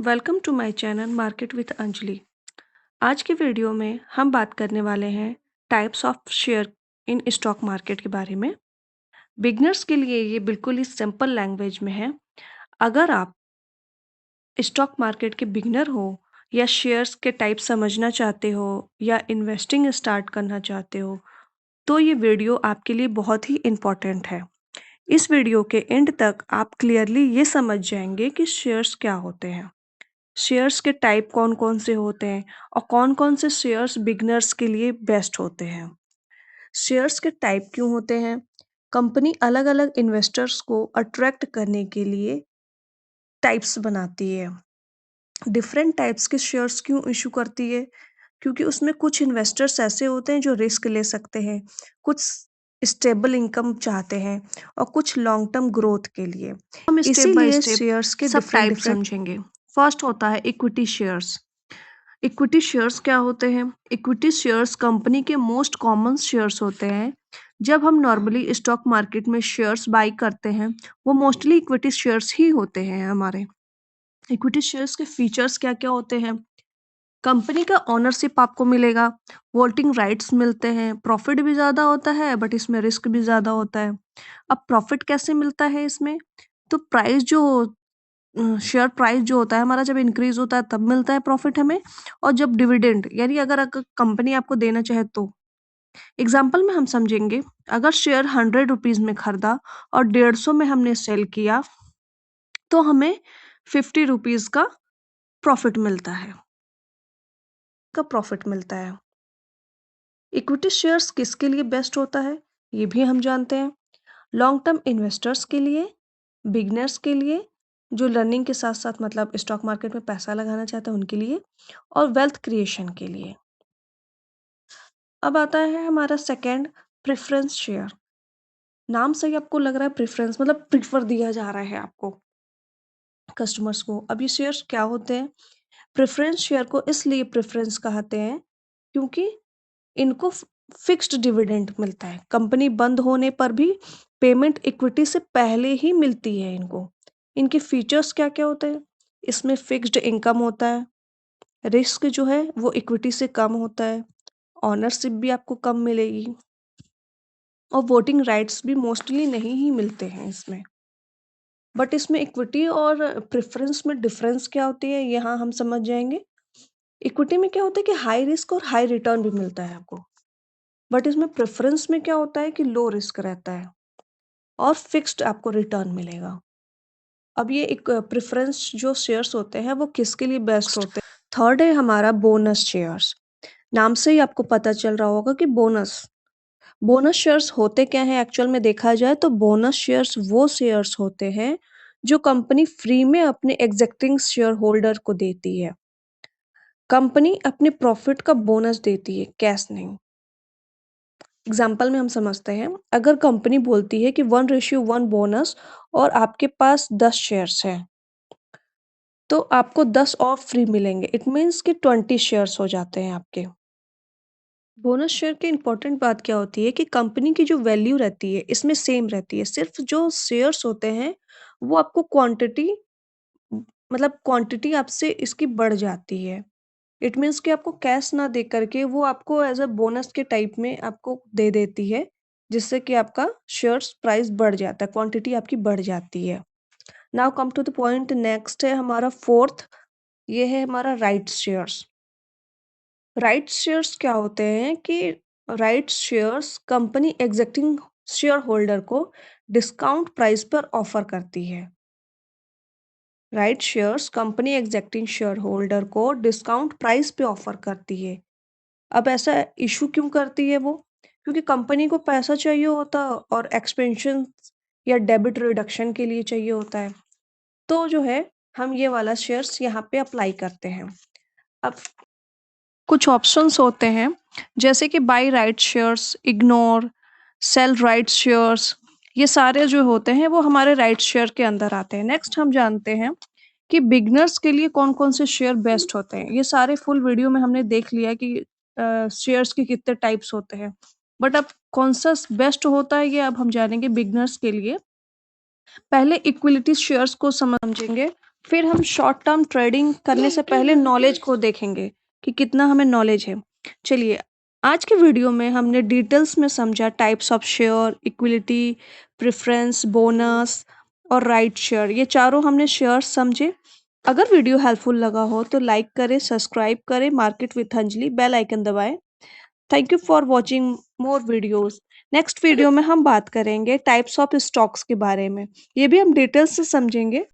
Welcome to my channel market with Anjali. आज के video में हम बात करने वाले हैं types of share in stock market के बारे में। बिगनर्स के लिए ये बिल्कुल ही सिंपल लैंग्वेज में है। अगर आप स्टॉक मार्केट के बिगनर हो या शेयर्स के टाइप समझना चाहते हो या इन्वेस्टिंग स्टार्ट करना चाहते हो तो ये वीडियो आपके लिए बहुत ही इम्पॉर्टेंट है। इस वीडियो के एंड तक आप क्लियरली ये समझ जाएंगे कि शेयर्स क्या होते हैं, शेयर्स के टाइप कौन कौन से होते हैं और कौन कौन से शेयर्स बिगनर्स के लिए बेस्ट होते हैं। शेयर्स के टाइप क्यों होते हैं, कंपनी अलग अलग इन्वेस्टर्स को अट्रैक्ट करने के लिए टाइप्स बनाती है। डिफरेंट टाइप्स के शेयर्स क्यों इशू करती है, क्योंकि उसमें कुछ इन्वेस्टर्स ऐसे होते हैं जो रिस्क ले सकते हैं, कुछ स्टेबल इनकम चाहते हैं और कुछ लॉन्ग टर्म ग्रोथ के लिए। हम स्टेप बाय स्टेप शेयर्स के सब टाइप समझेंगे। फर्स्ट होता है इक्विटी शेयर्स। इक्विटी शेयर्स क्या होते हैं? इक्विटी शेयर्स कंपनी के मोस्ट कॉमन शेयर्स होते हैं। जब हम नॉर्मली स्टॉक मार्केट में शेयर्स बाई करते हैं वो मोस्टली इक्विटी शेयर्स ही होते हैं हमारे। इक्विटी शेयर्स के फीचर्स क्या क्या होते हैं? कंपनी का ओनरशिप आपको मिलेगा, वोटिंग राइट्स मिलते हैं, प्रॉफिट भी ज़्यादा होता है बट इसमें रिस्क भी ज़्यादा होता है। अब प्रॉफिट कैसे मिलता है इसमें? तो प्राइस जो शेयर प्राइस जो होता है हमारा जब इंक्रीज होता है तब मिलता है प्रॉफिट हमें, और जब डिविडेंड यानी अगर कंपनी आपको देना चाहे तो। एग्जाम्पल में हम समझेंगे, अगर शेयर 100 रुपीज में खरीदा और 150 में हमने सेल किया तो हमें 50 रुपीज का प्रॉफिट मिलता है। इक्विटी शेयर्स किसके लिए बेस्ट होता है ये भी हम जानते हैं। लॉन्ग टर्म इन्वेस्टर्स के लिए, बिगनर्स के लिए, जो लर्निंग के साथ साथ मतलब स्टॉक मार्केट में पैसा लगाना चाहते हैं उनके लिए, और वेल्थ क्रिएशन के लिए। अब आता है हमारा सेकंड, प्रेफरेंस शेयर। नाम से ही आपको लग रहा है प्रेफरेंस मतलब प्रीफर दिया जा रहा है आपको कस्टमर्स को। अब ये शेयर्स क्या होते हैं? प्रेफरेंस शेयर को इसलिए प्रेफरेंस कहते हैं क्योंकि इनको फिक्स्ड डिविडेंड मिलता है। कंपनी बंद होने पर भी पेमेंट इक्विटी से पहले ही मिलती है इनको। इनके फीचर्स क्या क्या होते हैं? इसमें फिक्स्ड इनकम होता है, रिस्क जो है वो इक्विटी से कम होता है, ऑनरशिप भी आपको कम मिलेगी, और वोटिंग राइट्स भी मोस्टली नहीं ही मिलते हैं इसमें। बट इसमें इक्विटी और प्रेफरेंस में डिफरेंस क्या होती है यहाँ हम समझ जाएंगे। इक्विटी में क्या होता है कि हाई रिस्क और हाई रिटर्न भी मिलता है आपको, बट इसमें प्रेफरेंस में क्या होता है कि लो रिस्क रहता है और फिक्स्ड आपको रिटर्न मिलेगा। अब ये एक प्रेफरेंस जो शेयर्स होते हैं वो किसके लिए बेस्ट होते हैं? थर्ड है हमारा बोनस शेयर्स। नाम से ही आपको पता चल रहा होगा कि बोनस बोनस शेयर्स होते क्या हैं। एक्चुअल में देखा जाए तो बोनस शेयर्स वो शेयर्स होते हैं जो कंपनी फ्री में अपने एग्जिस्टिंग शेयर होल्डर को देती है। कंपनी अपने प्रॉफिट का बोनस देती है, कैश नहीं। एग्जाम्पल में हम समझते हैं, अगर कंपनी बोलती है कि 1:1 बोनस और आपके पास 10 शेयर्स हैं तो आपको 10 और फ्री मिलेंगे। इट मीन्स कि 20 शेयर्स हो जाते हैं आपके। बोनस शेयर की इंपॉर्टेंट बात क्या होती है कि कंपनी की जो वैल्यू रहती है इसमें सेम रहती है, सिर्फ जो शेयर्स होते हैं वो आपको क्वांटिटी मतलब क्वांटिटी आपसे इसकी बढ़ जाती है। इट मीन्स कि आपको कैश ना दे करके वो आपको एज अ बोनस के टाइप में आपको दे देती है, जिससे कि आपका शेयर्स प्राइस बढ़ जाता है, क्वांटिटी आपकी बढ़ जाती है। Now come to the point, next है हमारा फोर्थ, ये है हमारा राइट्स शेयर्स। राइट्स शेयर्स क्या होते हैं कि rights shares company existing share holder को डिस्काउंट प्राइस पर ऑफर करती है। Right shares company existing share holder को डिस्काउंट प्राइस पे ऑफर करती है। अब ऐसा इशू क्यों करती है वो? क्योंकि कंपनी को पैसा चाहिए होता और एक्सपेंशन या डेबिट रिडक्शन के लिए चाहिए होता है, तो जो है हम ये वाला शेयर्स यहाँ पे अप्लाई करते हैं। अब कुछ ऑप्शंस होते हैं जैसे कि buy right shares, ignore, sell right shares, ये सारे जो होते हैं वो हमारे राइट शेयर के अंदर आते हैं। नेक्स्ट हम जानते हैं कि बिगनर्स के लिए कौन कौन से शेयर बेस्ट होते हैं। ये सारे फुल वीडियो में हमने देख लिया कि शेयर्स के कितने टाइप्स होते हैं, बट अब कौन सा बेस्ट होता है ये अब हम जानेंगे बिगनर्स के लिए। पहले इक्विटी शेयर्स को समझेंगे। फिर हम शॉर्ट टर्म ट्रेडिंग करने से पहले नॉलेज को देखेंगे कि कितना हमें नॉलेज है। चलिए, आज के वीडियो में हमने डिटेल्स में समझा types of share, equity, preference, bonus और राइट शेयर। ये चारों हमने शेयर्स समझे। अगर वीडियो हेल्पफुल लगा हो तो लाइक करें, सब्सक्राइब करें, market with Anjali, bell icon दबाएं। Thank you for watching more videos. Next video में हम बात करेंगे टाइप्स ऑफ स्टॉक्स के बारे में। ये भी हम डिटेल्स से समझेंगे।